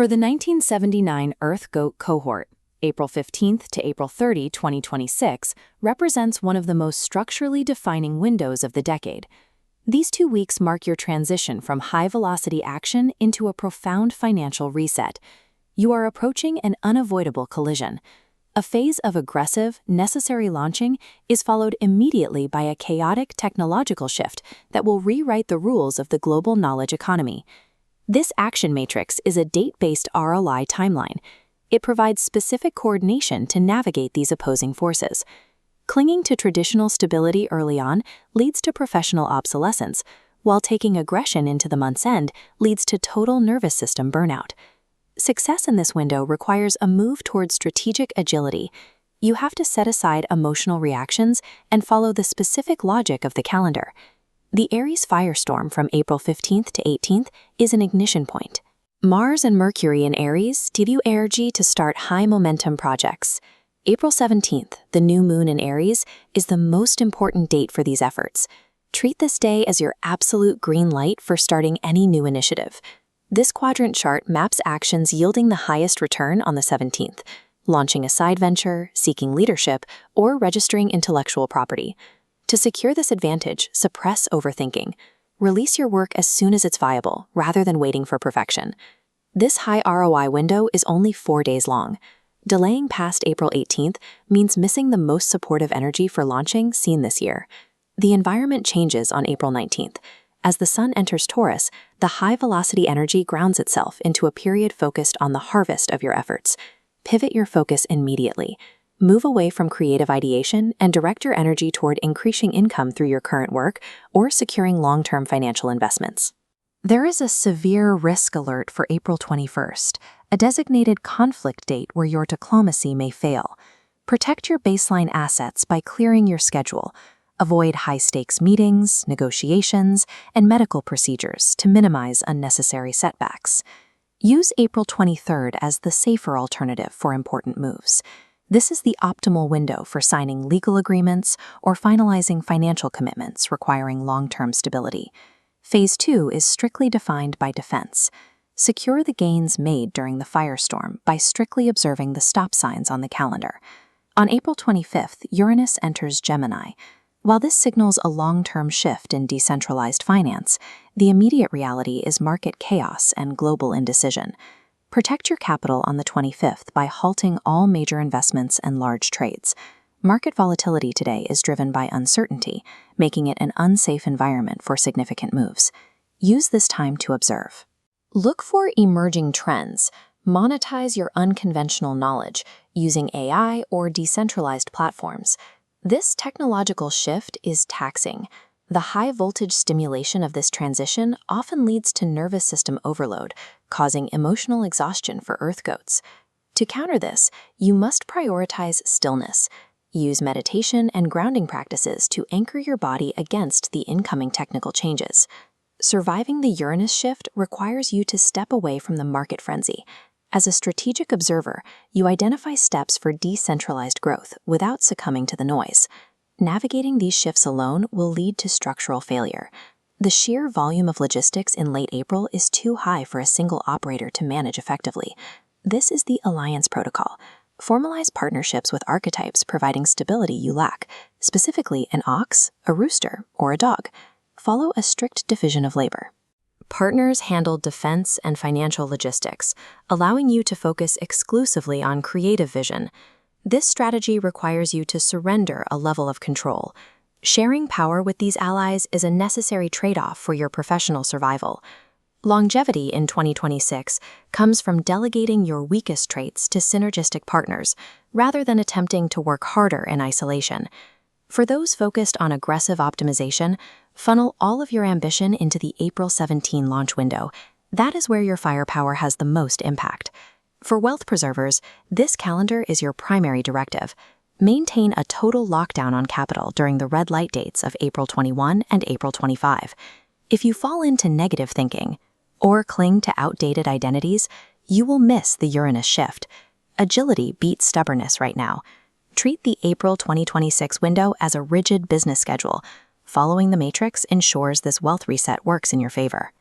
For the 1979 Earth Goat cohort, April 15th to April 30, 2026, represents one of the most structurally defining windows of the decade. These 2 weeks mark your transition from high-velocity action into a profound financial reset. You are approaching an unavoidable collision. A phase of aggressive, necessary launching is followed immediately by a chaotic technological shift that will rewrite the rules of the global knowledge economy. This action matrix is a date-based ROI timeline. It provides specific coordination to navigate these opposing forces. Clinging to traditional stability early on leads to professional obsolescence, while taking aggression into the month's end leads to total nervous system burnout. Success in this window requires a move toward strategic agility. You have to set aside emotional reactions and follow the specific logic of the calendar. The Aries firestorm from April 15th to 18th is an ignition point. Mars and Mercury in Aries give you energy to start high-momentum projects. April 17th, the new moon in Aries, is the most important date for these efforts. Treat this day as your absolute green light for starting any new initiative. This quadrant chart maps actions yielding the highest return on the 17th, launching a side venture, seeking leadership, or registering intellectual property. To secure this advantage, suppress overthinking. Release your work as soon as it's viable, rather than waiting for perfection. This high ROI window is only 4 days long. Delaying past April 18th means missing the most supportive energy for launching seen this year. The environment changes on April 19th. As the sun enters Taurus, the high-velocity energy grounds itself into a period focused on the harvest of your efforts. Pivot your focus immediately. Move away from creative ideation and direct your energy toward increasing income through your current work or securing long-term financial investments. There is a severe risk alert for April 21st, a designated conflict date where your diplomacy may fail. Protect your baseline assets by clearing your schedule. Avoid high-stakes meetings, negotiations, and medical procedures to minimize unnecessary setbacks. Use April 23rd as the safer alternative for important moves. This is the optimal window for signing legal agreements or finalizing financial commitments requiring long-term stability. Phase 2 is strictly defined by defense. Secure the gains made during the firestorm by strictly observing the stop signs on the calendar. On April 25th, Uranus enters Gemini. While this signals a long-term shift in decentralized finance, the immediate reality is market chaos and global indecision. Protect your capital on the 25th by halting all major investments and large trades. Market volatility today is driven by uncertainty, making it an unsafe environment for significant moves. Use this time to observe. Look for emerging trends. Monetize your unconventional knowledge using AI or decentralized platforms. This technological shift is taxing. The high-voltage stimulation of this transition often leads to nervous system overload, causing emotional exhaustion for Earth goats. To counter this, you must prioritize stillness. Use meditation and grounding practices to anchor your body against the incoming technical changes. Surviving the Uranus shift requires you to step away from the market frenzy. As a strategic observer, you identify steps for decentralized growth without succumbing to the noise. Navigating these shifts alone will lead to structural failure. The sheer volume of logistics in late April is too high for a single operator to manage effectively. This is the Alliance Protocol. Formalize partnerships with archetypes providing stability you lack, specifically an ox, a rooster, or a dog. Follow a strict division of labor. Partners handle defense and financial logistics, allowing you to focus exclusively on creative vision. This strategy requires you to surrender a level of control. Sharing power with these allies is a necessary trade-off for your professional survival. Longevity in 2026 comes from delegating your weakest traits to synergistic partners, rather than attempting to work harder in isolation. For those focused on aggressive optimization, funnel all of your ambition into the April 17 launch window. That is where your firepower has the most impact. For wealth preservers, this calendar is your primary directive. Maintain a total lockdown on capital during the red light dates of April 21 and April 25. If you fall into negative thinking or cling to outdated identities, you will miss the Uranus shift. Agility beats stubbornness right now. Treat the April 2026 window as a rigid business schedule. Following the matrix ensures this wealth reset works in your favor.